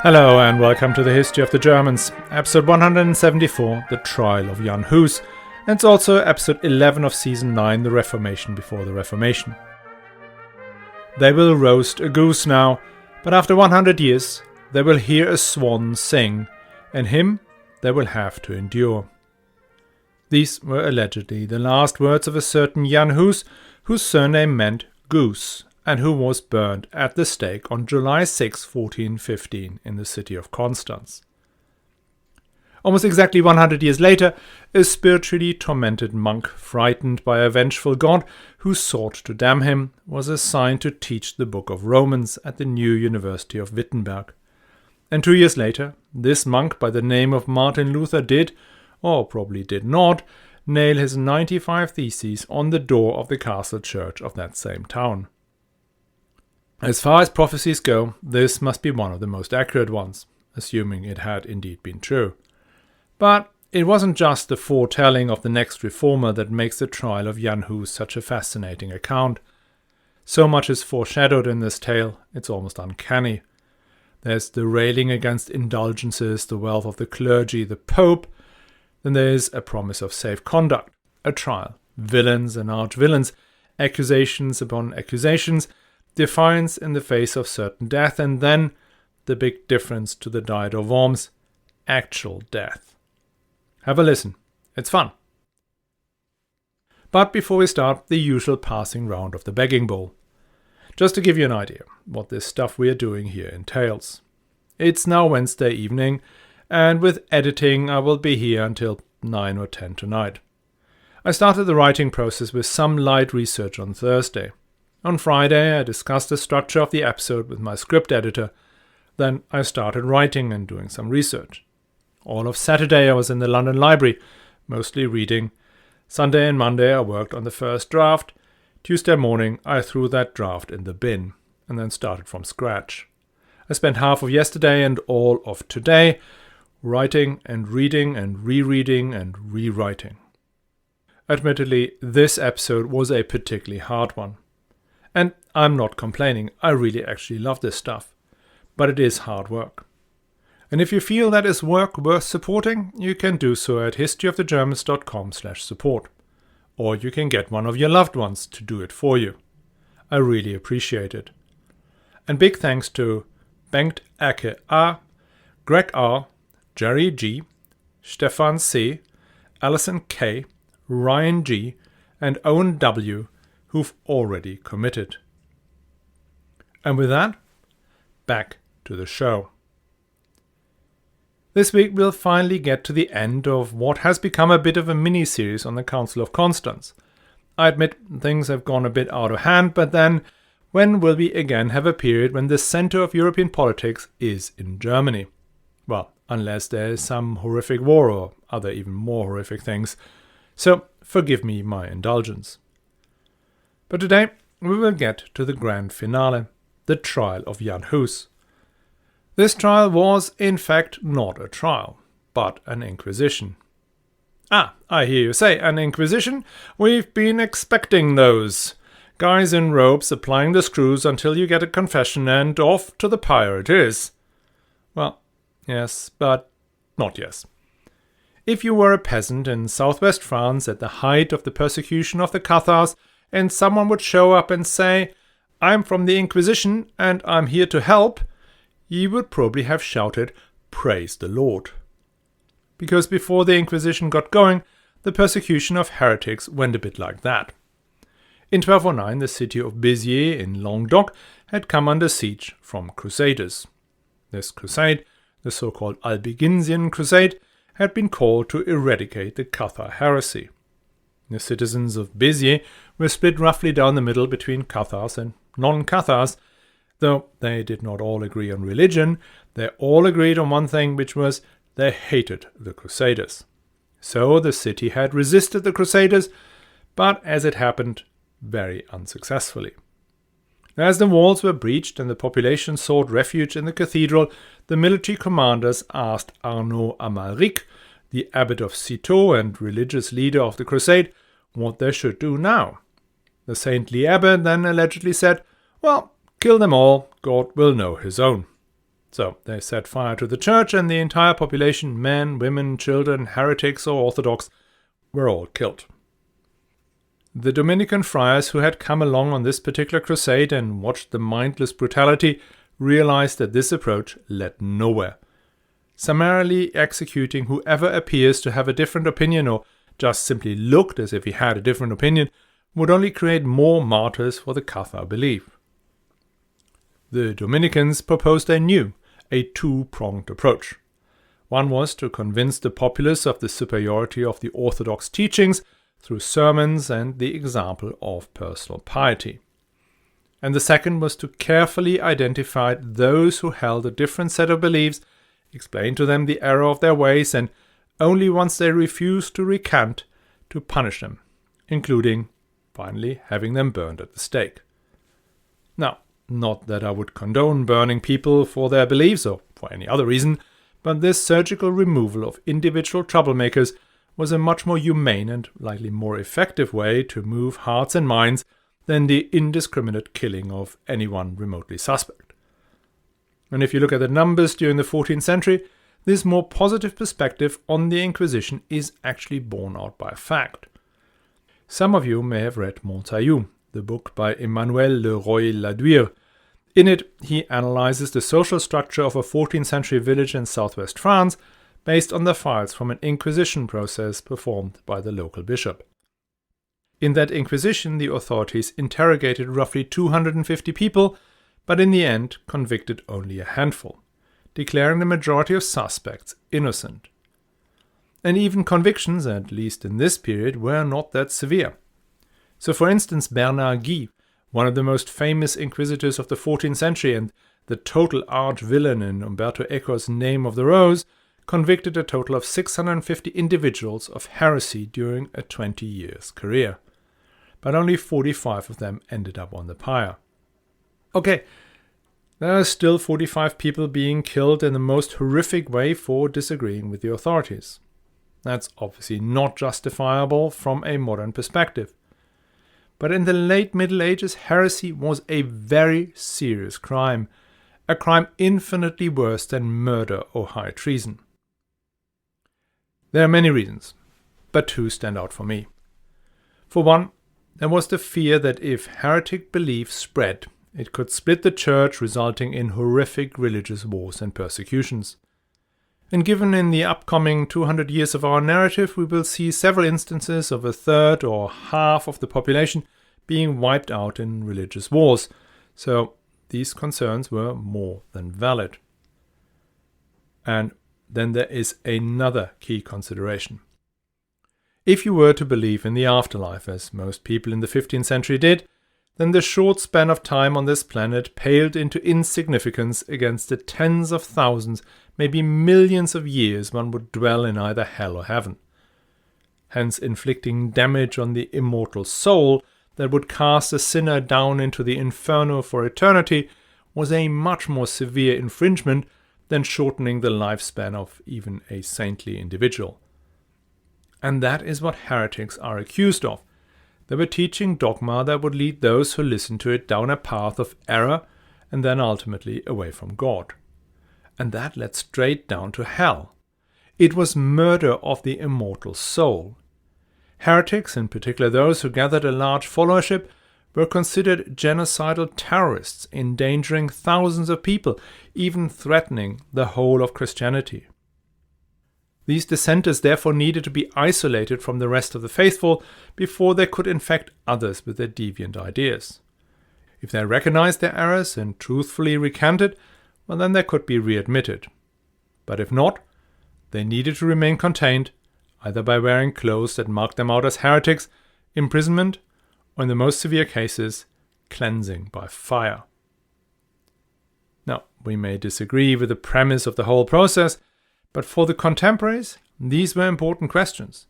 Hello and welcome to the History of the Germans, episode 174, The Trial of Jan Hus, and it's also episode 11 of season 9, The Reformation Before the Reformation. They will roast a goose now, but after 100 years they will hear a swan sing, and him they will have to endure. These were allegedly the last words of a certain Jan Hus, whose surname meant goose, and who was burned at the stake on July 6, 1415 in the city of Constance. Almost exactly 100 years later, a spiritually tormented monk, frightened by a vengeful god who sought to damn him, was assigned to teach the Book of Romans at the new University of Wittenberg. And 2 years later, this monk by the name of Martin Luther did, or probably did not, nail his 95 theses on the door of the castle church of that same town. As far as prophecies go, this must be one of the most accurate ones, assuming it had indeed been true. But it wasn't just the foretelling of the next reformer that makes the trial of Jan Hus such a fascinating account. So much is foreshadowed in this tale, it's almost uncanny. There's the railing against indulgences, the wealth of the clergy, the Pope. Then there's a promise of safe conduct, a trial, villains and archvillains, accusations upon accusations, defiance in the face of certain death, and then the big difference to the Diet of Worms, actual death. Have a listen, it's fun. But before we start, the usual passing round of the begging bowl. Just to give you an idea what this stuff we are doing here entails. It's now Wednesday evening, and with editing I will be here until 9 or 10 tonight. I started the writing process with some light research on Thursday. On Friday, I discussed the structure of the episode with my script editor. Then I started writing and doing some research. All of Saturday I was in the London Library, mostly reading. Sunday and Monday I worked on the first draft. Tuesday morning I threw that draft in the bin and then started from scratch. I spent half of yesterday and all of today writing and reading and rereading and rewriting. Admittedly, this episode was a particularly hard one. And I'm not complaining, I really actually love this stuff. But it is hard work. And if you feel that is work worth supporting, you can do so at historyofthegermans.com/support. Or you can get one of your loved ones to do it for you. I really appreciate it. And big thanks to Bengt Ake A, Greg R, Jerry G, Stefan C, Alison K, Ryan G, and Owen W, who've already committed. And with that, back to the show. This week we'll finally get to the end of what has become a bit of a mini-series on the Council of Constance. I admit things have gone a bit out of hand, but then when will we again have a period when the center of European politics is in Germany? Well, unless there is some horrific war or other even more horrific things. So forgive me my indulgence. But today we will get to the grand finale, the trial of Jan Hus. This trial was in fact not a trial, but an inquisition. Ah, I hear you say, an inquisition? We've been expecting those. Guys in robes applying the screws until you get a confession and off to the pyre it is. Well, yes, but not yes. If you were a peasant in southwest France at the height of the persecution of the Cathars, and someone would show up and say, "I'm from the Inquisition and I'm here to help," you would probably have shouted, "Praise the Lord." Because before the Inquisition got going, the persecution of heretics went a bit like that. In 1209, the city of Béziers in Languedoc had come under siege from crusaders. This crusade, the so-called Albigensian Crusade, had been called to eradicate the Cathar heresy. The citizens of Béziers were split roughly down the middle between Cathars and non-Cathars. Though they did not all agree on religion, they all agreed on one thing, which was they hated the Crusaders. So the city had resisted the Crusaders, but as it happened, very unsuccessfully. As the walls were breached and the population sought refuge in the cathedral, the military commanders asked Arnaud Amalric, the abbot of Citeaux and religious leader of the crusade, what they should do now. The saintly abbot then allegedly said, "Well, kill them all, God will know his own." So they set fire to the church, and the entire population, men, women, children, heretics or Orthodox, were all killed. The Dominican friars who had come along on this particular crusade and watched the mindless brutality realized that this approach led nowhere. Summarily executing whoever appears to have a different opinion or just simply looked as if he had a different opinion would only create more martyrs for the Cathar belief. The Dominicans proposed a two-pronged approach. One was to convince the populace of the superiority of the Orthodox teachings through sermons and the example of personal piety. And the second was to carefully identify those who held a different set of beliefs, explain to them the error of their ways, and only once they refused to recant, to punish them, including, finally, having them burned at the stake. Now, not that I would condone burning people for their beliefs or for any other reason, but this surgical removal of individual troublemakers was a much more humane and likely more effective way to move hearts and minds than the indiscriminate killing of anyone remotely suspect. And if you look at the numbers during the 14th century, this more positive perspective on the Inquisition is actually borne out by fact. Some of you may have read Montaillou, the book by Emmanuel Le Roy Laduire. In it, he analyzes the social structure of a 14th century village in southwest France based on the files from an Inquisition process performed by the local bishop. In that Inquisition, the authorities interrogated roughly 250 people, but in the end convicted only a handful, declaring the majority of suspects innocent. And even convictions, at least in this period, were not that severe. So for instance, Bernard Guy, one of the most famous inquisitors of the 14th century and the total archvillain in Umberto Eco's Name of the Rose, convicted a total of 650 individuals of heresy during a 20 years career. But only 45 of them ended up on the pyre. Okay, there are still 45 people being killed in the most horrific way for disagreeing with the authorities. That's obviously not justifiable from a modern perspective. But in the late Middle Ages, heresy was a very serious crime, a crime infinitely worse than murder or high treason. There are many reasons, but two stand out for me. For one, there was the fear that if heretic belief spread, it could split the church, resulting in horrific religious wars and persecutions. And given in the upcoming 200 years of our narrative, we will see several instances of a third or half of the population being wiped out in religious wars, so these concerns were more than valid. And then there is another key consideration. If you were to believe in the afterlife, as most people in the 15th century did, then the short span of time on this planet paled into insignificance against the tens of thousands, maybe millions of years one would dwell in either hell or heaven. Hence, inflicting damage on the immortal soul that would cast a sinner down into the inferno for eternity was a much more severe infringement than shortening the lifespan of even a saintly individual. And that is what heretics are accused of. They were teaching dogma that would lead those who listened to it down a path of error and then ultimately away from God. And that led straight down to hell. It was murder of the immortal soul. Heretics, in particular those who gathered a large followership, were considered genocidal terrorists, endangering thousands of people, even threatening the whole of Christianity. These dissenters therefore needed to be isolated from the rest of the faithful before they could infect others with their deviant ideas. If they recognized their errors and truthfully recanted, well, then they could be readmitted. But if not, they needed to remain contained, either by wearing clothes that marked them out as heretics, imprisonment, or in the most severe cases, cleansing by fire. Now, we may disagree with the premise of the whole process, but for the contemporaries, these were important questions,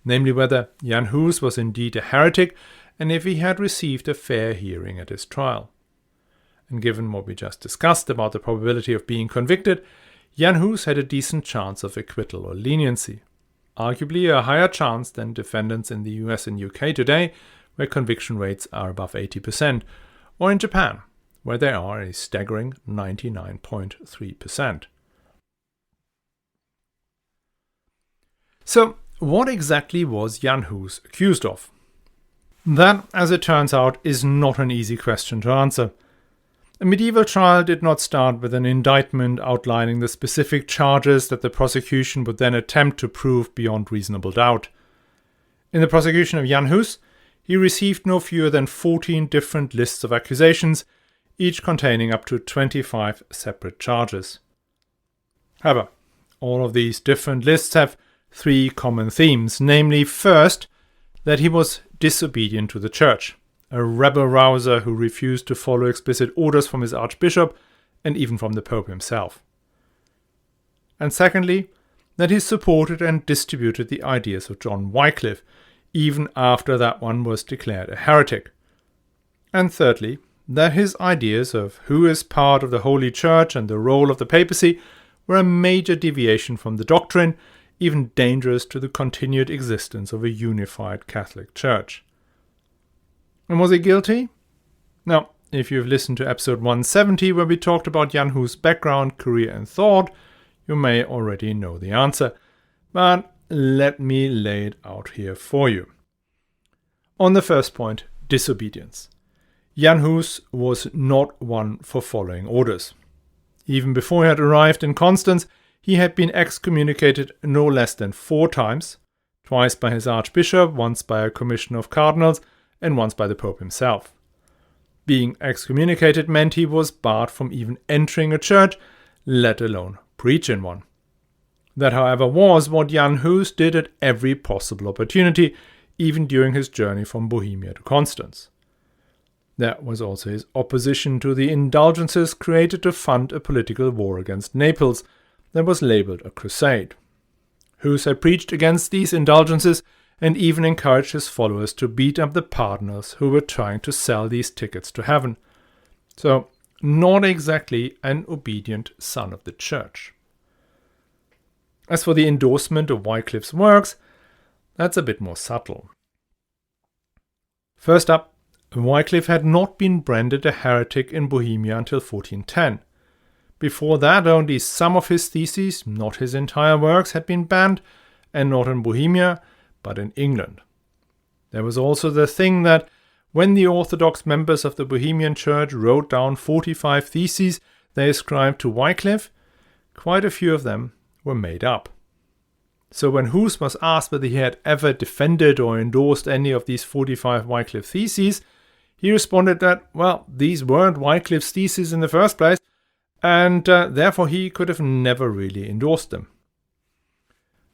namely whether Jan Hus was indeed a heretic and if he had received a fair hearing at his trial. And given what we just discussed about the probability of being convicted, Jan Hus had a decent chance of acquittal or leniency, arguably a higher chance than defendants in the US and UK today, where conviction rates are above 80%, or in Japan, where they are a staggering 99.3%. So, what exactly was Jan Hus accused of? That, as it turns out, is not an easy question to answer. A medieval trial did not start with an indictment outlining the specific charges that the prosecution would then attempt to prove beyond reasonable doubt. In the prosecution of Jan Hus, he received no fewer than 14 different lists of accusations, each containing up to 25 separate charges. However, all of these different lists have three common themes, namely, first, that he was disobedient to the church, a rebel-rouser who refused to follow explicit orders from his archbishop and even from the Pope himself. And secondly, that he supported and distributed the ideas of John Wycliffe, even after that one was declared a heretic. And thirdly, that his ideas of who is part of the Holy Church and the role of the papacy were a major deviation from the doctrine, even dangerous to the continued existence of a unified Catholic Church. And was he guilty? Now, if you've listened to episode 170, where we talked about Jan Hus' background, career and thought, you may already know the answer. But let me lay it out here for you. On the first point, disobedience. Jan Hus was not one for following orders. Even before he had arrived in Constance, he had been excommunicated no less than 4 times, twice by his archbishop, once by a commission of cardinals, and once by the Pope himself. Being excommunicated meant he was barred from even entering a church, let alone preach in one. That, however, was what Jan Hus did at every possible opportunity, even during his journey from Bohemia to Constance. That was also his opposition to the indulgences created to fund a political war against Naples that was labelled a crusade. Hus had preached against these indulgences and even encouraged his followers to beat up the pardoners who were trying to sell these tickets to heaven. So, not exactly an obedient son of the church. As for the endorsement of Wycliffe's works, that's a bit more subtle. First up, Wycliffe had not been branded a heretic in Bohemia until 1410. Before that, only some of his theses, not his entire works, had been banned, and not in Bohemia, but in England. There was also the thing that when the Orthodox members of the Bohemian Church wrote down 45 theses they ascribed to Wycliffe, quite a few of them were made up. So when Hus was asked whether he had ever defended or endorsed any of these 45 Wycliffe theses, he responded that, well, these weren't Wycliffe's theses in the first place, and therefore he could have never really endorsed them.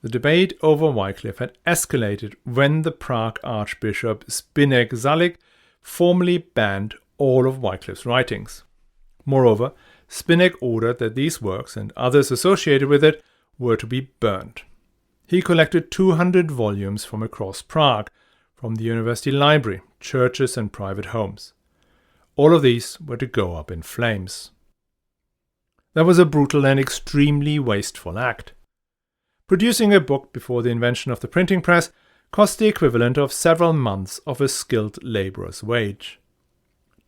The debate over Wycliffe had escalated when the Prague Archbishop Zbyněk Zálic formally banned all of Wycliffe's writings. Moreover, Zbyněk ordered that these works and others associated with it were to be burned. He collected 200 volumes from across Prague, from the university library, churches and private homes. All of these were to go up in flames. That was a brutal and extremely wasteful act. Producing a book before the invention of the printing press cost the equivalent of several months of a skilled labourer's wage.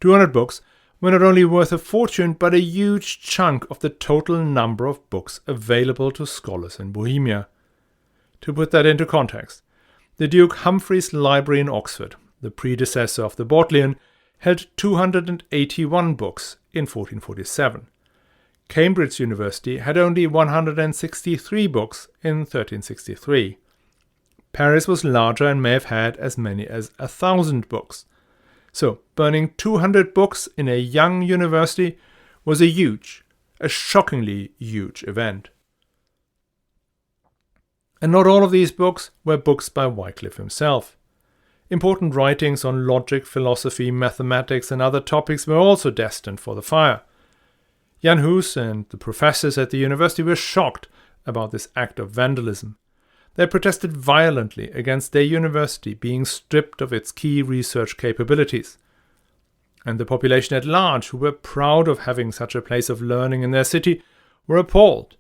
200 books were not only worth a fortune, but a huge chunk of the total number of books available to scholars in Bohemia. To put that into context, the Duke Humphrey's Library in Oxford, the predecessor of the Bodleian, held 281 books in 1447. Cambridge University had only 163 books in 1363. Paris was larger and may have had as many as 1,000 books. So, burning 200 books in a young university was a shockingly huge event. And not all of these books were books by Wycliffe himself. Important writings on logic, philosophy, mathematics and other topics were also destined for the fire. Jan Hus and the professors at the university were shocked about this act of vandalism. They protested violently against their university being stripped of its key research capabilities. And the population at large, who were proud of having such a place of learning in their city, were appalled.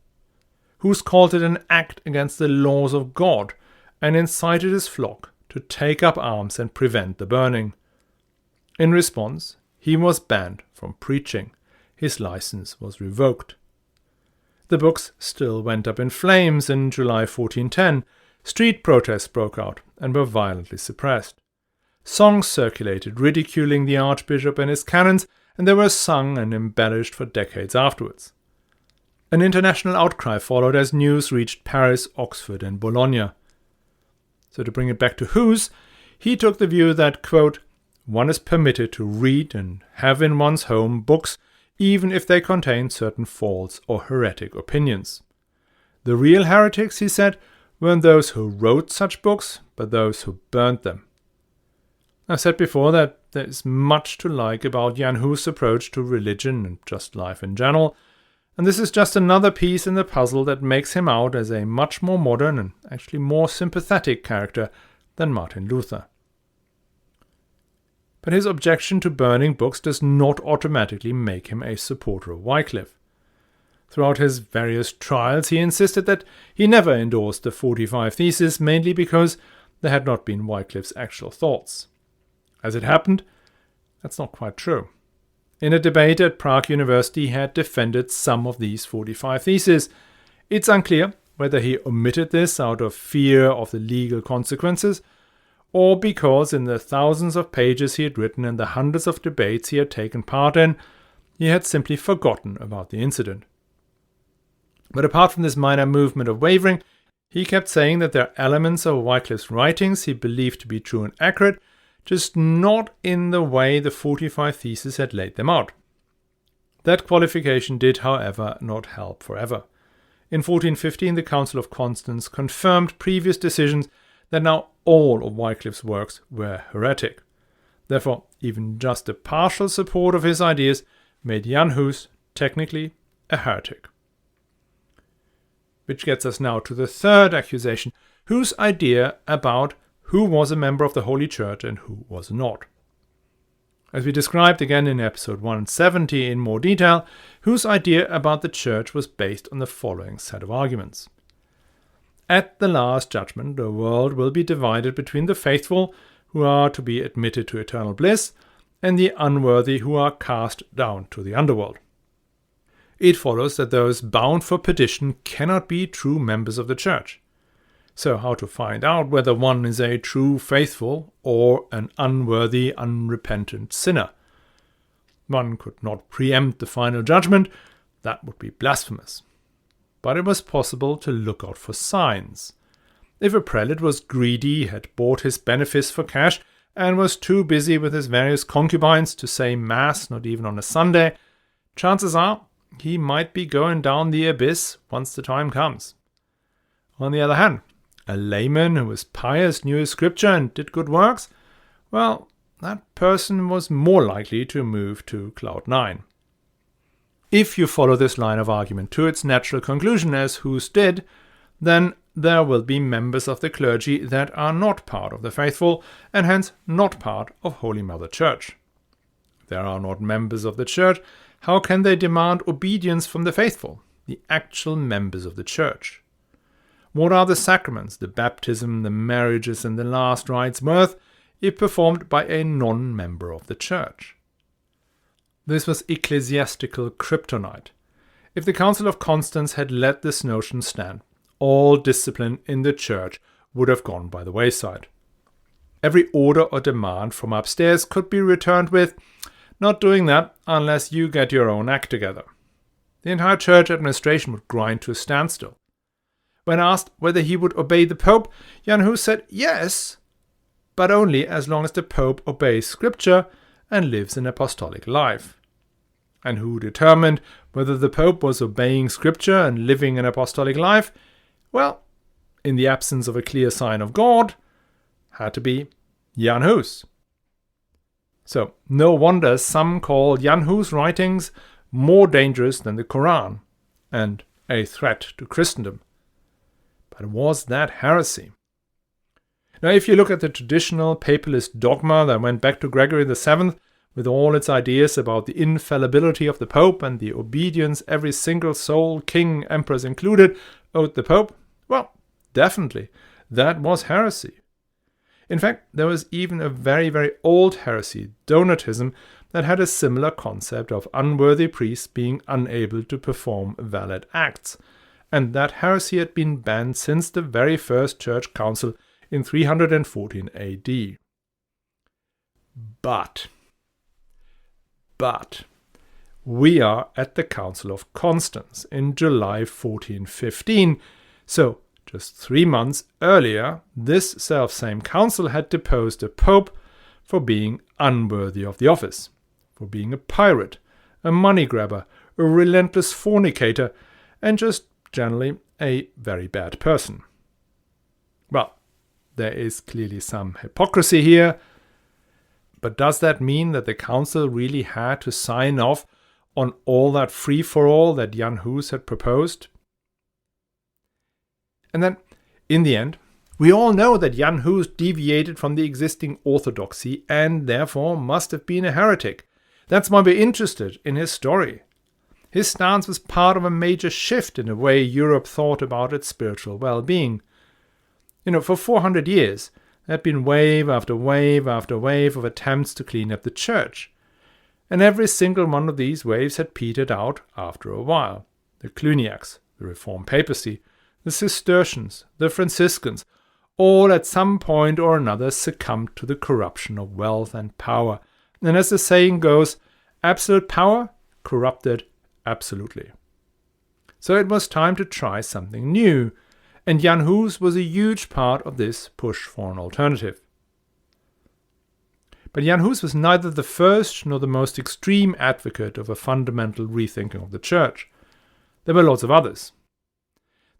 Hus called it an act against the laws of God and incited his flock to take up arms and prevent the burning. In response, he was banned from preaching. His license was revoked. The books still went up in flames in July 1410. Street protests broke out and were violently suppressed. Songs circulated ridiculing the archbishop and his canons, and they were sung and embellished for decades afterwards. An international outcry followed as news reached Paris, Oxford, and Bologna. So to bring it back to Hus, he took the view that, quote, one is permitted to read and have in one's home books even if they contain certain false or heretic opinions. The real heretics, he said, weren't those who wrote such books, but those who burned them. I've said before that there is much to like about Jan Hus' approach to religion and just life in general, and this is just another piece in the puzzle that makes him out as a much more modern and actually more sympathetic character than Martin Luther. But his objection to burning books does not automatically make him a supporter of Wycliffe. Throughout his various trials, he insisted that he never endorsed the 45 Theses, mainly because they had not been Wycliffe's actual thoughts. As it happened, that's not quite true. In a debate at Prague University, he had defended some of these 45 Theses. It's unclear whether he omitted this out of fear of the legal consequences, or because in the thousands of pages he had written and the hundreds of debates he had taken part in, he had simply forgotten about the incident. But apart from this minor movement of wavering, he kept saying that there are elements of Wycliffe's writings he believed to be true and accurate, just not in the way the 45 Theses had laid them out. That qualification did, however, not help forever. In 1415, the Council of Constance confirmed previous decisions that now all of Wycliffe's works were heretic. Therefore, even just a partial support of his ideas made Jan Hus technically a heretic. Which gets us now to the third accusation, Hus' idea about who was a member of the Holy Church and who was not. As we described again in episode 170 in more detail, Hus' idea about the Church was based on the following set of arguments. At the last judgment, the world will be divided between the faithful, who are to be admitted to eternal bliss, and the unworthy, who are cast down to the underworld. It follows that those bound for perdition cannot be true members of the Church. So how to find out whether one is a true faithful or an unworthy, unrepentant sinner? One could not preempt the final judgment. That would be blasphemous. But it was possible to look out for signs. If a prelate was greedy, had bought his benefice for cash, and was too busy with his various concubines to say Mass not even on a Sunday, chances are he might be going down the abyss once the time comes. On the other hand, a layman who was pious, knew his scripture, and did good works, well, that person was more likely to move to cloud 9. If you follow this line of argument to its natural conclusion, as Hus did, then there will be members of the clergy that are not part of the faithful, and hence not part of Holy Mother Church. If there are not members of the Church, how can they demand obedience from the faithful, the actual members of the Church? What are the sacraments, the baptism, the marriages, and the last rites worth if performed by a non-member of the Church? This was ecclesiastical kryptonite. If the Council of Constance had let this notion stand, all discipline in the Church would have gone by the wayside. Every order or demand from upstairs could be returned with, "Not doing that unless you get your own act together." The entire Church administration would grind to a standstill. When asked whether he would obey the Pope, Jan Hus said yes, but only as long as the Pope obeys Scripture and lives an apostolic life. And who determined whether the Pope was obeying Scripture and living an apostolic life? Well, in the absence of a clear sign of God, had to be Jan Hus. So, no wonder some call Jan Hus' writings more dangerous than the Quran and a threat to Christendom. But was that heresy? Now, if you look at the traditional papalist dogma that went back to Gregory VII, with all its ideas about the infallibility of the Pope and the obedience every single soul, king, emperors included, owed the Pope, well, definitely, that was heresy. In fact, there was even a very, very old heresy, Donatism, that had a similar concept of unworthy priests being unable to perform valid acts, and that heresy had been banned since the very first church council in 314 AD. But we are at the Council of Constance in July 1415, so just 3 months earlier, this self-same council had deposed a pope for being unworthy of the office, for being a pirate, a money grabber, a relentless fornicator, and just generally a very bad person. Well, there is clearly some hypocrisy here, but does that mean that the council really had to sign off on all that free-for-all that Jan Hus had proposed? And then, in the end, we all know that Jan Hus deviated from the existing orthodoxy and therefore must have been a heretic. That's why we're interested in his story. His stance was part of a major shift in the way Europe thought about its spiritual well-being. For 400 years, there had been wave after wave after wave of attempts to clean up the church. And every single one of these waves had petered out after a while. The Cluniacs, the Reformed papacy, the Cistercians, the Franciscans, all at some point or another succumbed to the corruption of wealth and power. And as the saying goes, absolute power corrupted absolutely. So it was time to try something new, and Jan Hus was a huge part of this push for an alternative. But Jan Hus was neither the first nor the most extreme advocate of a fundamental rethinking of the church. There were lots of others.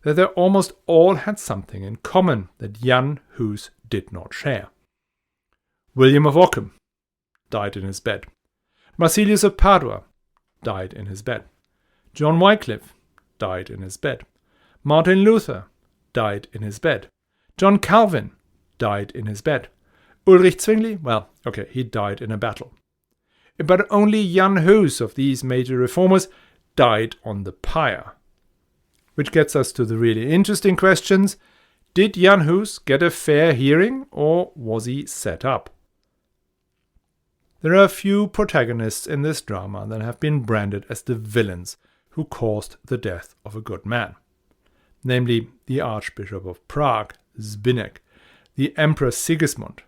That they almost all had something in common that Jan Hus did not share. William of Ockham died in his bed. Marsilius of Padua died in his bed. John Wycliffe died in his bed. Martin Luther died in his bed. John Calvin died in his bed. Ulrich Zwingli, he died in a battle. But only Jan Hus of these major reformers died on the pyre. Which gets us to the really interesting questions. Did Jan Hus get a fair hearing, or was he set up? There are a few protagonists in this drama that have been branded as the villains who caused the death of a good man. Namely, the Archbishop of Prague, Zbyněk, the Emperor Sigismund,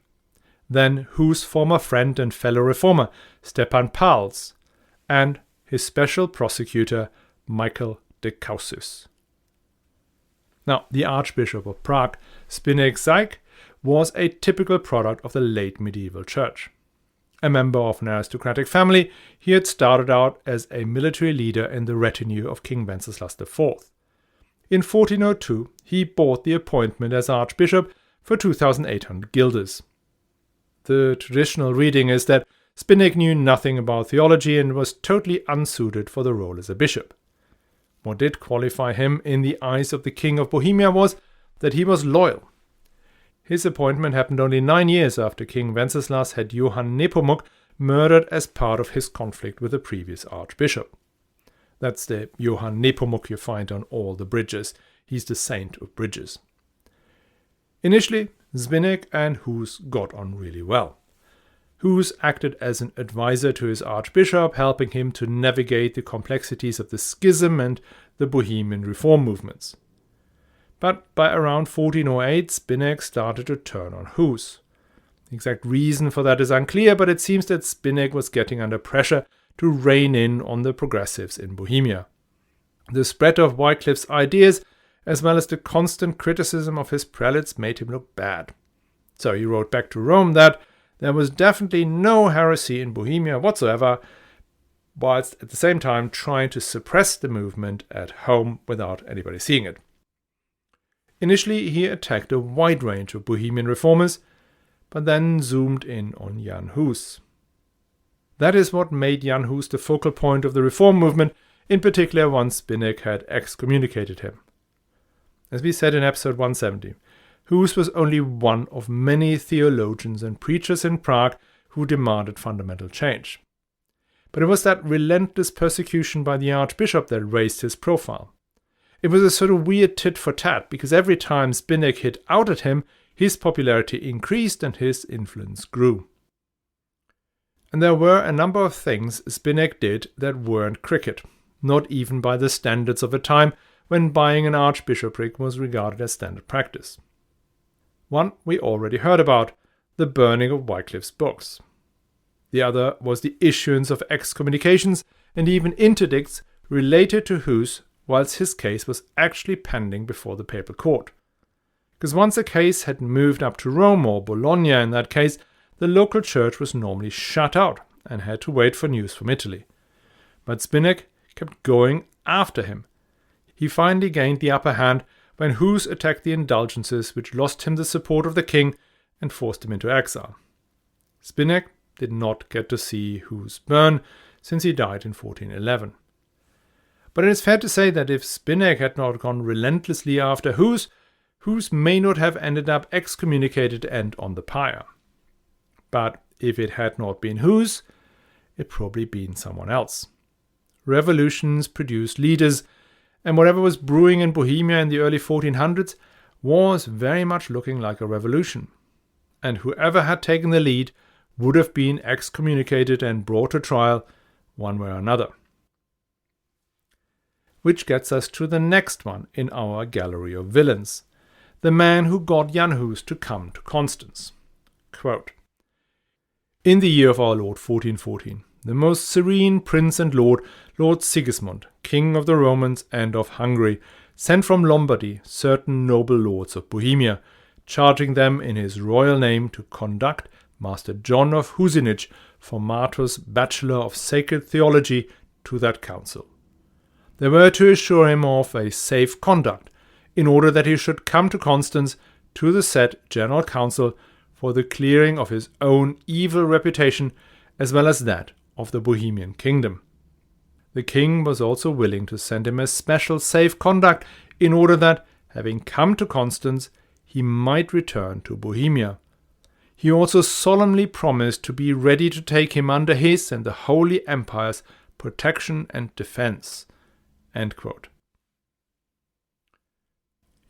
then Hus' former friend and fellow reformer, Stepan Pals, and his special prosecutor, Michael de Causis. Now, the Archbishop of Prague, Zbyněk, was a typical product of the late medieval church. A member of an aristocratic family, he had started out as a military leader in the retinue of King Wenceslas IV. In 1402, he bought the appointment as archbishop for 2,800 guilders. The traditional reading is that Zbyněk knew nothing about theology and was totally unsuited for the role as a bishop. What did qualify him in the eyes of the King of Bohemia was that he was loyal. His appointment happened only 9 years after King Wenceslas had Johann Nepomuk murdered as part of his conflict with the previous archbishop. That's the Johann Nepomuk you find on all the bridges. He's the saint of bridges. Initially, Zbyněk and Hus got on really well. Hus acted as an advisor to his archbishop, helping him to navigate the complexities of the schism and the Bohemian reform movements. But by around 1408, Zbyněk started to turn on Hus. The exact reason for that is unclear, but it seems that Zbyněk was getting under pressure to rein in on the progressives in Bohemia. The spread of Wycliffe's ideas, as well as the constant criticism of his prelates, made him look bad. So he wrote back to Rome that there was definitely no heresy in Bohemia whatsoever, whilst at the same time trying to suppress the movement at home without anybody seeing it. Initially, he attacked a wide range of Bohemian reformers, but then zoomed in on Jan Hus. That is what made Jan Hus the focal point of the reform movement, in particular once Zbyněk had excommunicated him. As we said in episode 170, Hus was only one of many theologians and preachers in Prague who demanded fundamental change. But it was that relentless persecution by the archbishop that raised his profile. It was a sort of weird tit for tat, because every time Zbyněk hit out at him, his popularity increased and his influence grew. And there were a number of things Spinek did that weren't cricket, not even by the standards of a time when buying an archbishopric was regarded as standard practice. One we already heard about, the burning of Wycliffe's books. The other was the issuance of excommunications and even interdicts related to Hus, whilst his case was actually pending before the papal court. Because once a case had moved up to Rome or Bologna, in that case, the local church was normally shut out and had to wait for news from Italy. But Spinek kept going after him. He finally gained the upper hand when Hus attacked the indulgences, which lost him the support of the king and forced him into exile. Spinek did not get to see Hus burn, since he died in 1411. But it is fair to say that if Spinek had not gone relentlessly after Hus, Hus may not have ended up excommunicated and on the pyre. But if it had not been Hus, it probably been someone else. Revolutions produced leaders, and whatever was brewing in Bohemia in the early 1400s was very much looking like a revolution. And whoever had taken the lead would have been excommunicated and brought to trial one way or another. Which gets us to the next one in our gallery of villains, the man who got Jan Hus to come to Constance. Quote, "In the year of our Lord 1414, the most serene prince and lord, Lord Sigismund, king of the Romans and of Hungary, sent from Lombardy certain noble lords of Bohemia, charging them in his royal name to conduct Master John of Husinich, Formatus Bachelor of Sacred Theology, to that council. They were to assure him of a safe conduct, in order that he should come to Constance to the said General Council for the clearing of his own evil reputation as well as that of the Bohemian kingdom. The king was also willing to send him a special safe conduct in order that, having come to Constance, he might return to Bohemia. He also solemnly promised to be ready to take him under his and the Holy Empire's protection and defense." End quote.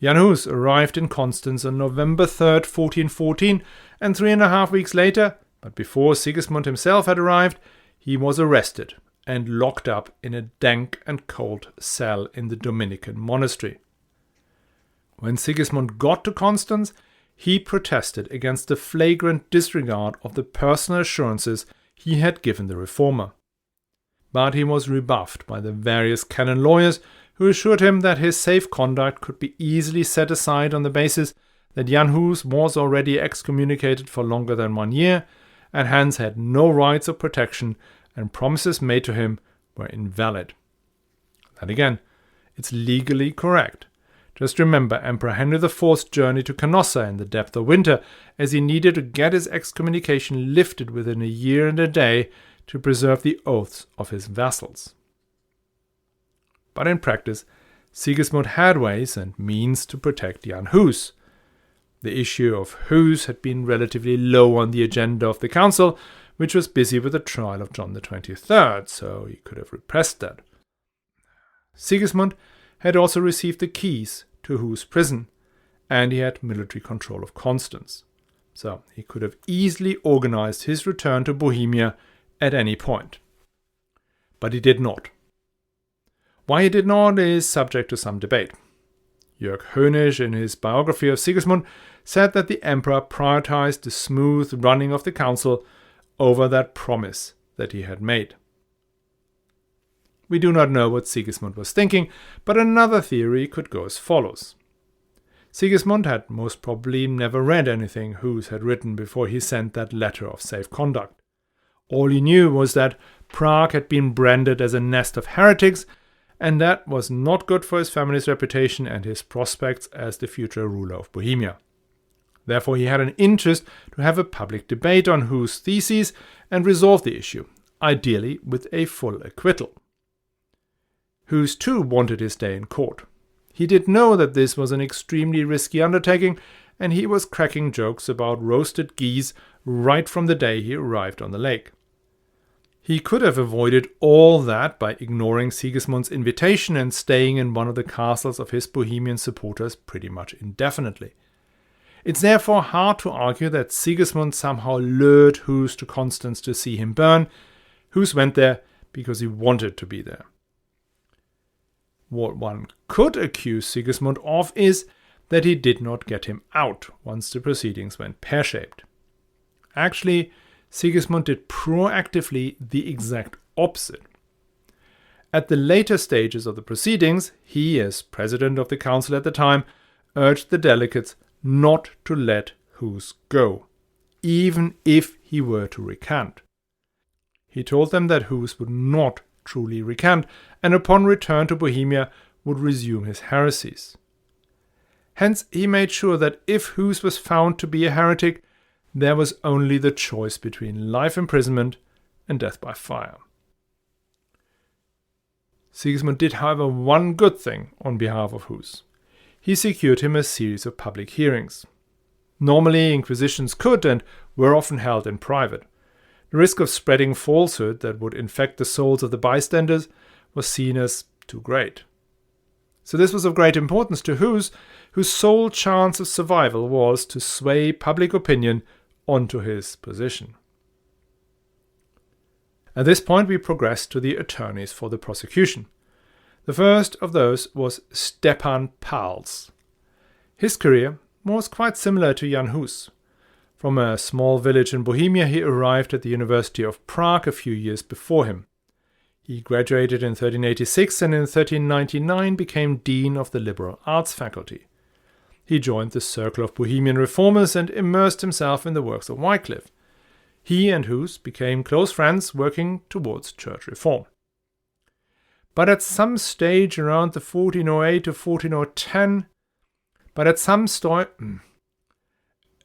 Jan Hus arrived in Constance on November 3rd, 1414, and 3.5 weeks later, but before Sigismund himself had arrived, he was arrested and locked up in a dank and cold cell in the Dominican monastery. When Sigismund got to Constance, he protested against the flagrant disregard of the personal assurances he had given the reformer. But he was rebuffed by the various canon lawyers who assured him that his safe conduct could be easily set aside on the basis that Jan Hus was already excommunicated for longer than 1 year and hence had no rights of protection, and promises made to him were invalid. Then again, it's legally correct. Just remember Emperor Henry IV's journey to Canossa in the depth of winter, as he needed to get his excommunication lifted within a year and a day to preserve the oaths of his vassals. But in practice, Sigismund had ways and means to protect Jan Hus. The issue of Hus had been relatively low on the agenda of the council, which was busy with the trial of John XXIII, so he could have repressed that. Sigismund had also received the keys to Hus' prison, and he had military control of Constance, so he could have easily organized his return to Bohemia at any point. But he did not. Why he did not is subject to some debate. Jörg Hönisch, in his biography of Sigismund, said that the emperor prioritized the smooth running of the council over that promise that he had made. We do not know what Sigismund was thinking, but another theory could go as follows. Sigismund had most probably never read anything Hus had written before he sent that letter of safe conduct. All he knew was that Prague had been branded as a nest of heretics, and that was not good for his family's reputation and his prospects as the future ruler of Bohemia. Therefore, he had an interest to have a public debate on Hus' theses and resolve the issue, ideally with a full acquittal. Hus too wanted his day in court. He did know that this was an extremely risky undertaking, and he was cracking jokes about roasted geese right from the day he arrived on the lake. He could have avoided all that by ignoring Sigismund's invitation and staying in one of the castles of his Bohemian supporters pretty much indefinitely. It's therefore hard to argue that Sigismund somehow lured Hus to Constance to see him burn. Hus went there because he wanted to be there. What one could accuse Sigismund of is that he did not get him out once the proceedings went pear-shaped. Actually, Sigismund did proactively the exact opposite. At the later stages of the proceedings, he, as president of the council at the time, urged the delegates not to let Hus go, even if he were to recant. He told them that Hus would not truly recant, and upon return to Bohemia would resume his heresies. Hence he made sure that if Hus was found to be a heretic, there was only the choice between life imprisonment and death by fire. Sigismund did, however, one good thing on behalf of Hus. He secured him a series of public hearings. Normally, inquisitions could and were often held in private. The risk of spreading falsehood that would infect the souls of the bystanders was seen as too great. So this was of great importance to Hus, whose sole chance of survival was to sway public opinion onto his position. At this point we progressed to the attorneys for the prosecution. The first of those was Stepan Pals. His career was quite similar to Jan Hus. From a small village in Bohemia, he arrived at the University of Prague a few years before him. He graduated in 1386 and in 1399 became dean of the liberal arts faculty. He joined the circle of Bohemian reformers and immersed himself in the works of Wycliffe. He and Hus became close friends, working towards church reform. But at some stage around the 1408 to 1410,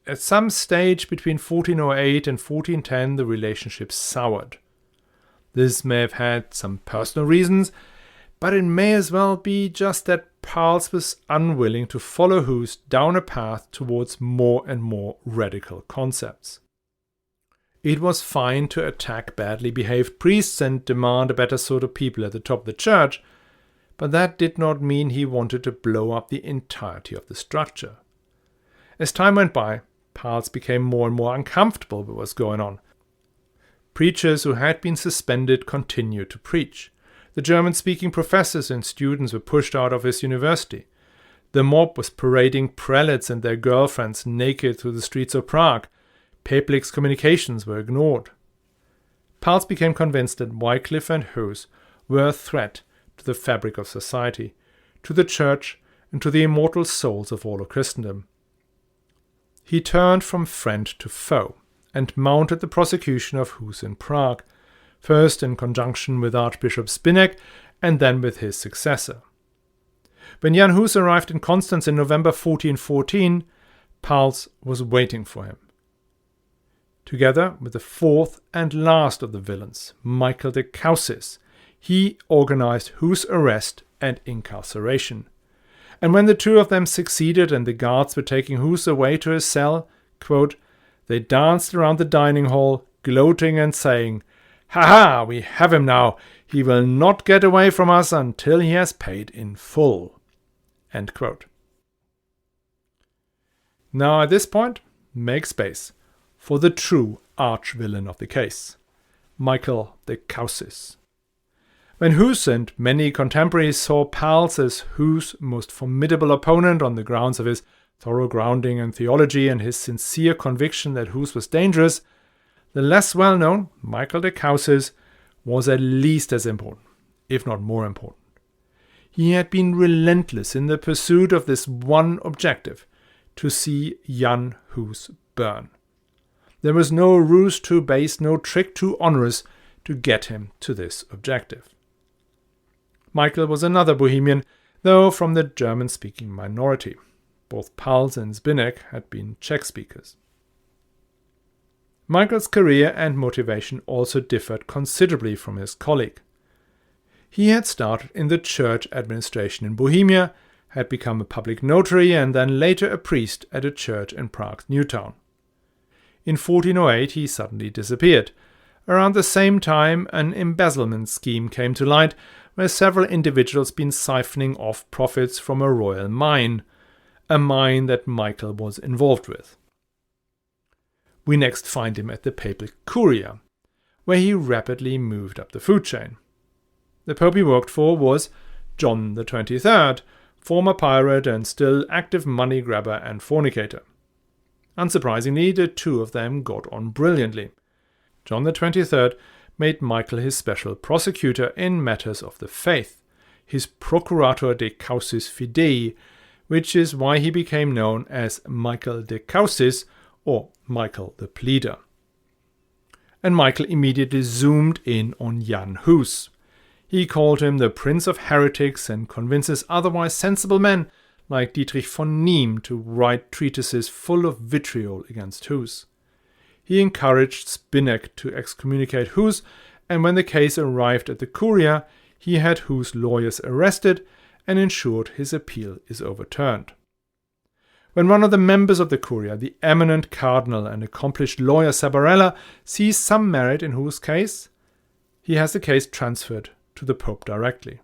at some stage between 1408 and 1410, the relationship soured. This may have had some personal reasons, but it may as well be just that Pals was unwilling to follow Hus down a path towards more and more radical concepts. It was fine to attack badly behaved priests and demand a better sort of people at the top of the church, but that did not mean he wanted to blow up the entirety of the structure. As time went by, Pals became more and more uncomfortable with what was going on. Preachers who had been suspended continued to preach. The German-speaking professors and students were pushed out of his university. The mob was parading prelates and their girlfriends naked through the streets of Prague. Papal excommunications were ignored. Pals became convinced that Wycliffe and Hus were a threat to the fabric of society, to the church, and to the immortal souls of all of Christendom. He turned from friend to foe and mounted the prosecution of Hus in Prague, first in conjunction with Archbishop Spinek and then with his successor. When Jan Hus arrived in Constance in November 1414, Pals was waiting for him. Together with the fourth and last of the villains, Michael de Causis, he organized Hus' arrest and incarceration. And when the two of them succeeded and the guards were taking Hus away to his cell, quote, they danced around the dining hall, gloating and saying, "Ha ha, we have him now. He will not get away from us until he has paid in full." End quote. Now at this point, make space for the true arch-villain of the case, Michael de Causis. When Hus and many contemporaries saw Pals as Hus' most formidable opponent on the grounds of his thorough grounding in theology and his sincere conviction that Hus was dangerous, the less well-known Michael de Causis was at least as important, if not more important. He had been relentless in the pursuit of this one objective, to see Jan Hus burn. There was no ruse too base, no trick too onerous to get him to this objective. Michael was another Bohemian, though from the German-speaking minority. Both Pals and Zbinek had been Czech speakers. Michael's career and motivation also differed considerably from his colleague. He had started in the church administration in Bohemia, had become a public notary and then later a priest at a church in Prague's New Town. In 1408 he suddenly disappeared. Around the same time an embezzlement scheme came to light where several individuals been siphoning off profits from a royal mine. a mine that Michael was involved with. We next find him at the papal curia, where he rapidly moved up the food chain. The pope he worked for was John the 23rd, former pirate and still active money grabber and fornicator. Unsurprisingly, the two of them got on brilliantly. John the 23rd made Michael his special prosecutor in matters of the faith, his procurator de causis fidei, which is why he became known as Michael de Causis, or Michael the Pleader. And Michael immediately zoomed in on Jan Hus. He called him the Prince of Heretics and convinces otherwise sensible men like Dietrich von Niem to write treatises full of vitriol against Hus. He encouraged Spinek to excommunicate Hus, and when the case arrived at the Curia, he had Hus' lawyers arrested and ensured his appeal is overturned. When one of the members of the Curia, the eminent cardinal and accomplished lawyer Sabarella, sees some merit in Hus' case, he has the case transferred to the Pope directly.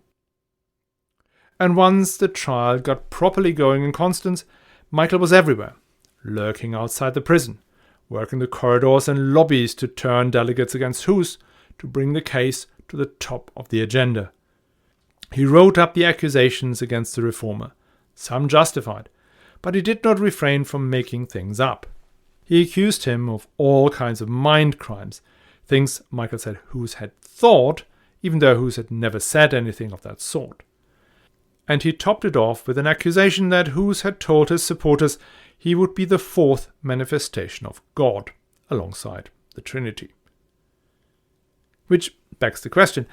And once the trial got properly going in Constance, Michael was everywhere, lurking outside the prison, working the corridors and lobbies to turn delegates against Hus to bring the case to the top of the agenda. He wrote up the accusations against the reformer, some justified, but he did not refrain from making things up. He accused him of all kinds of mind crimes, things Michael said Hus had thought, even though Hus had never said anything of that sort. And he topped it off with an accusation that Hus had told his supporters he would be the fourth manifestation of God, alongside the Trinity. Which begs the question,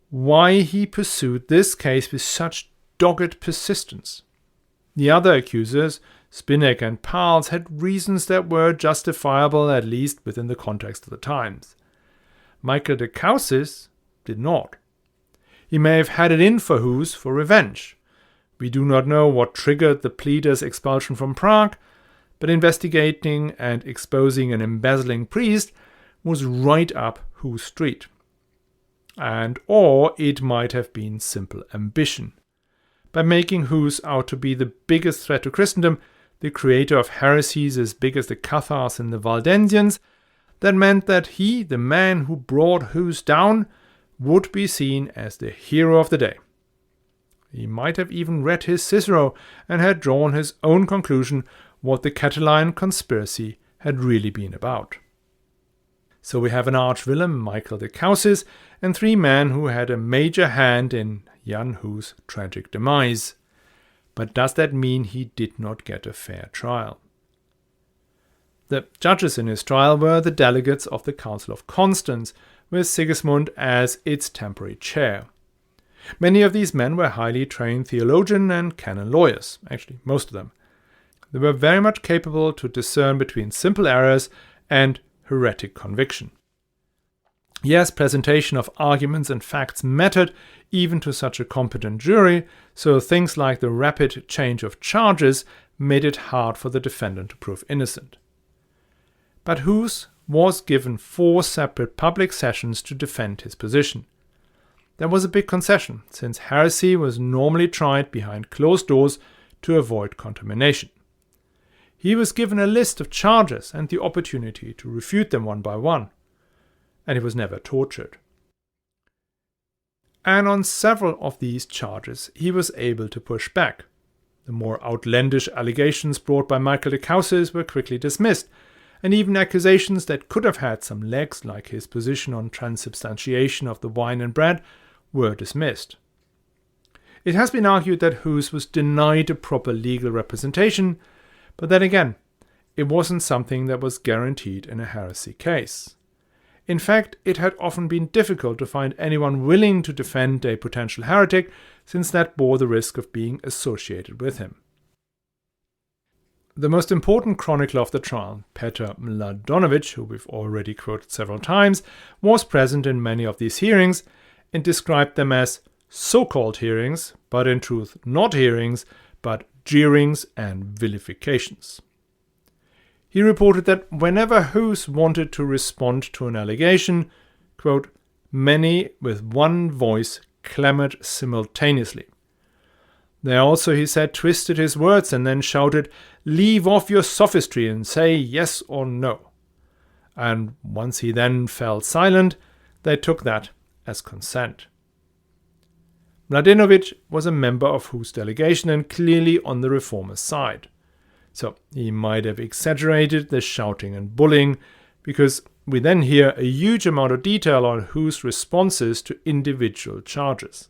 why he pursued this case with such dogged persistence. The other accusers, Spinek and Pals, had reasons that were justifiable, at least within the context of the times. Michael de Causis did not. He may have had it in for Hus for revenge. We do not know what triggered the pleader's expulsion from Prague, but investigating and exposing an embezzling priest was right up Hus' street. Or it might have been simple ambition. By making Hus out to be the biggest threat to Christendom, the creator of heresies as big as the Cathars and the Waldensians, that meant that he, the man who brought Hus down, would be seen as the hero of the day. He might have even read his Cicero and had drawn his own conclusion what the Catiline conspiracy had really been about. So we have an archvillain, Michael de Causis, and three men who had a major hand in Jan Hus' tragic demise. But does that mean he did not get a fair trial? The judges in his trial were the delegates of the Council of Constance, with Sigismund as its temporary chair. Many of these men were highly trained theologians and canon lawyers, actually most of them. They were very much capable to discern between simple errors and heretic conviction. Yes, presentation of arguments and facts mattered even to such a competent jury, so things like the rapid change of charges made it hard for the defendant to prove innocent. But Hus was given 4 separate public sessions to defend his position. That was a big concession, since heresy was normally tried behind closed doors to avoid contamination. He was given a list of charges and the opportunity to refute them one by one, and he was never tortured. And on several of these charges he was able to push back. The more outlandish allegations brought by Michael de Causis were quickly dismissed, and even accusations that could have had some legs, like his position on transubstantiation of the wine and bread, were dismissed. It has been argued that Hus was denied a proper legal representation, but then again, it wasn't something that was guaranteed in a heresy case. In fact, it had often been difficult to find anyone willing to defend a potential heretic, since that bore the risk of being associated with him. The most important chronicler of the trial, Petr Mladonovic, who we've already quoted several times, was present in many of these hearings and described them as so-called hearings, but in truth not hearings, but jeerings and vilifications. He reported that whenever Hus wanted to respond to an allegation, quote, many with one voice clamored simultaneously. They also, he said, twisted his words and then shouted, "Leave off your sophistry and say yes or no." And once he then fell silent, they took that as consent. Mladenovic was a member of Hus' delegation and clearly on the reformers' side. So he might have exaggerated the shouting and bullying, because we then hear a huge amount of detail on Hus' responses to individual charges.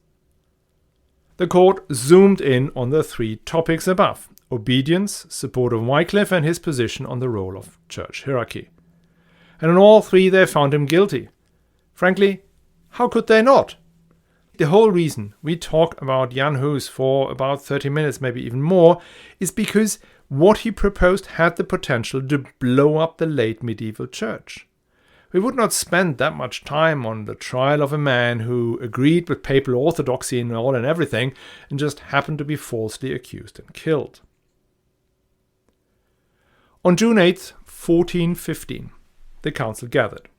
The court zoomed in on the three topics above: obedience, support of Wycliffe, and his position on the role of church hierarchy. And on all three they found him guilty. Frankly, how could they not? The whole reason we talk about Jan Hus for about 30 minutes, maybe even more, is because what he proposed had the potential to blow up the late medieval church. We would not spend that much time on the trial of a man who agreed with papal orthodoxy in all and everything and just happened to be falsely accused and killed. On June 8, 1415, the council gathered,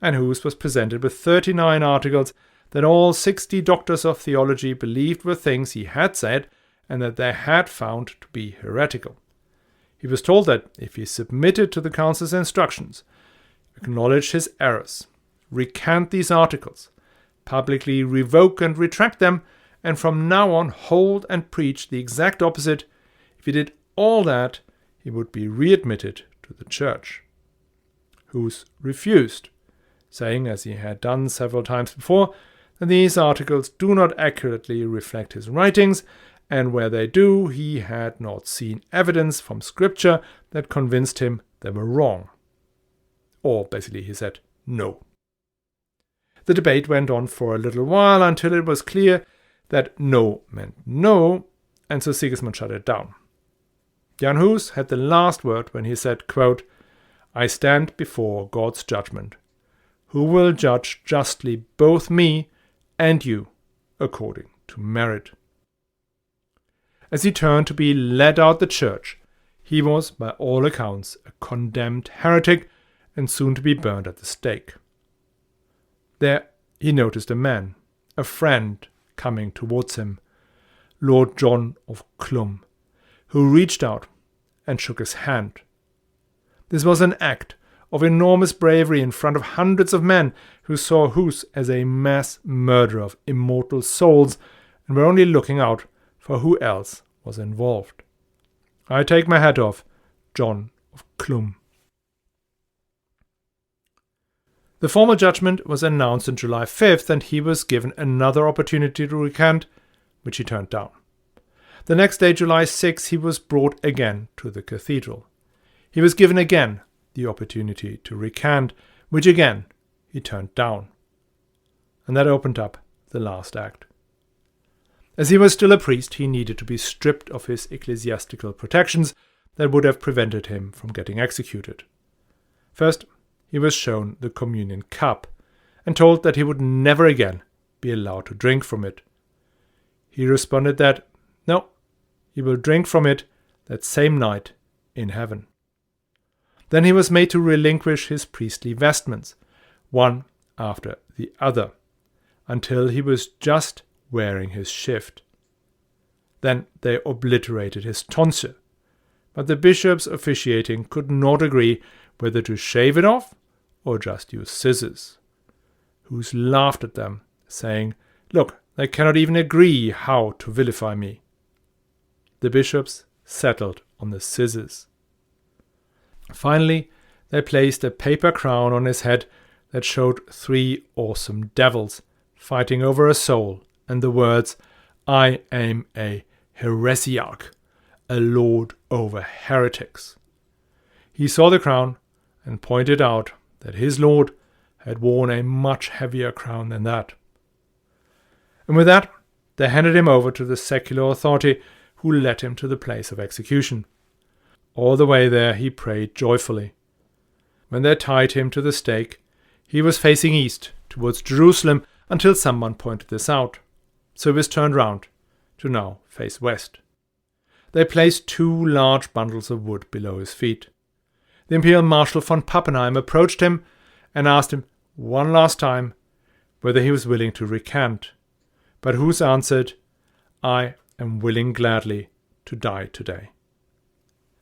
and Hus was presented with 39 articles that all 60 doctors of theology believed were things he had said and that they had found to be heretical. He was told that if he submitted to the council's instructions, acknowledge his errors, recant these articles, publicly revoke and retract them, and from now on hold and preach the exact opposite, if he did all that, he would be readmitted to the church. Hus refused, saying, as he had done several times before, that these articles do not accurately reflect his writings, and where they do, he had not seen evidence from Scripture that convinced him they were wrong. Or basically he said no. The debate went on for a little while until it was clear that no meant no, and so Sigismund shut it down. Jan Hus had the last word when he said, quote, "I stand before God's judgment, who will judge justly both me and you according to merit." As he turned to be led out the church, he was, by all accounts, a condemned heretic and soon to be burned at the stake. There he noticed a man, a friend, coming towards him, Lord John of Chlum, who reached out and shook his hand. This was an act of enormous bravery in front of hundreds of men who saw Hus as a mass murderer of immortal souls and were only looking out for who else was involved. I take my hat off, John of Chlum. The formal judgment was announced on July 5th, and he was given another opportunity to recant, which he turned down. The next day, July 6th, he was brought again to the cathedral. He was given again the opportunity to recant, which again he turned down. And that opened up the last act. As he was still a priest, he needed to be stripped of his ecclesiastical protections that would have prevented him from getting executed. First, he was shown the communion cup and told that he would never again be allowed to drink from it. He responded that, no, he will drink from it that same night in heaven. Then he was made to relinquish his priestly vestments, one after the other, until he was just wearing his shift. Then they obliterated his tonsure, but the bishops officiating could not agree whether to shave it off or just use scissors. Hus laughed at them, saying, "Look, they cannot even agree how to vilify me." The bishops settled on the scissors. Finally, they placed a paper crown on his head that showed 3 awesome devils fighting over a soul and the words, "I am a heresiarch, a lord over heretics." He saw the crown and pointed out that his lord had worn a much heavier crown than that. And with that, they handed him over to the secular authority, who led him to the place of execution. All the way there he prayed joyfully. When they tied him to the stake, he was facing east towards Jerusalem until someone pointed this out. So he was turned round to now face west. They placed 2 large bundles of wood below his feet. The Imperial Marshal von Pappenheim approached him and asked him one last time whether he was willing to recant. But Hus answered, "I am willing gladly to die today."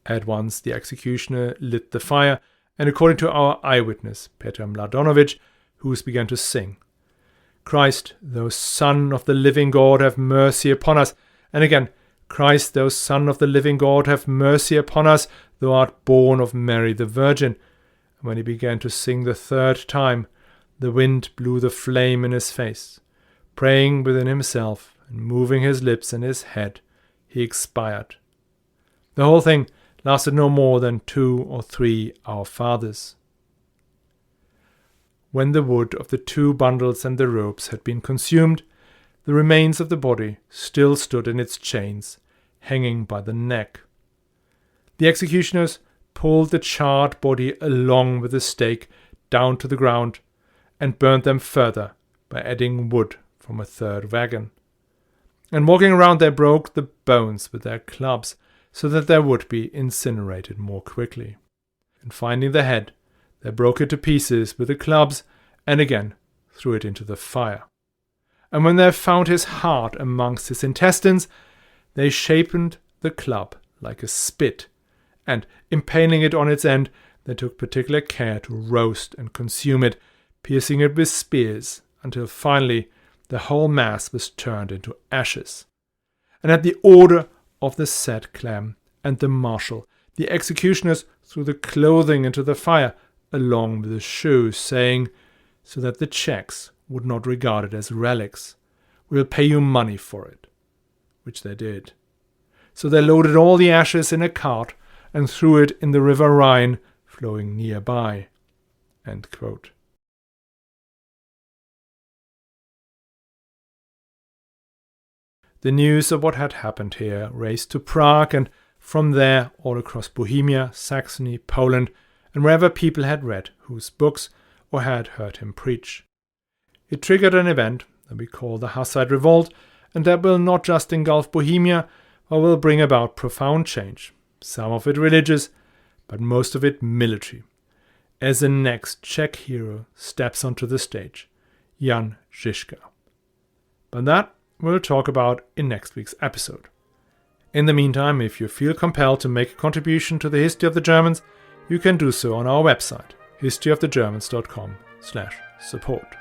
At once the executioner lit the fire, and according to our eyewitness, Petr Mladonovic, Hus began to sing, "Christ, thou Son of the living God, have mercy upon us." And again, "Christ, thou Son of the living God, have mercy upon us, thou art born of Mary the Virgin." And when he began to sing the third time, the wind blew the flame in his face. Praying within himself and moving his lips and his head, he expired. The whole thing lasted no more than 2 or 3 Our Fathers. When the wood of the 2 bundles and the ropes had been consumed, the remains of the body still stood in its chains, hanging by the neck. The executioners pulled the charred body along with the stake down to the ground and burned them further by adding wood from a 3rd wagon. And walking around, they broke the bones with their clubs so that they would be incinerated more quickly. And finding the head, they broke it to pieces with the clubs and again threw it into the fire. And when they found his heart amongst his intestines, they sharpened the club like a spit, and impaling it on its end, they took particular care to roast and consume it, piercing it with spears, until finally the whole mass was turned into ashes. And at the order of the said clan and the marshal, the executioners threw the clothing into the fire, along with the shoes, saying, so that the Czechs would not regard it as relics, "We'll pay you money for it," which they did. So they loaded all the ashes in a cart and threw it in the river Rhine, flowing nearby. End quote. The news of what had happened here raced to Prague, and from there all across Bohemia, Saxony, Poland, and wherever people had read Hus' books or had heard him preach. It triggered an event that we call the Hussite Revolt, and that will not just engulf Bohemia, but will bring about profound change, some of it religious, but most of it military, as the next Czech hero steps onto the stage, Jan Hus. But that we'll talk about in next week's episode. In the meantime, if you feel compelled to make a contribution to the history of the Germans, you can do so on our website, historyofthegermans.com/support.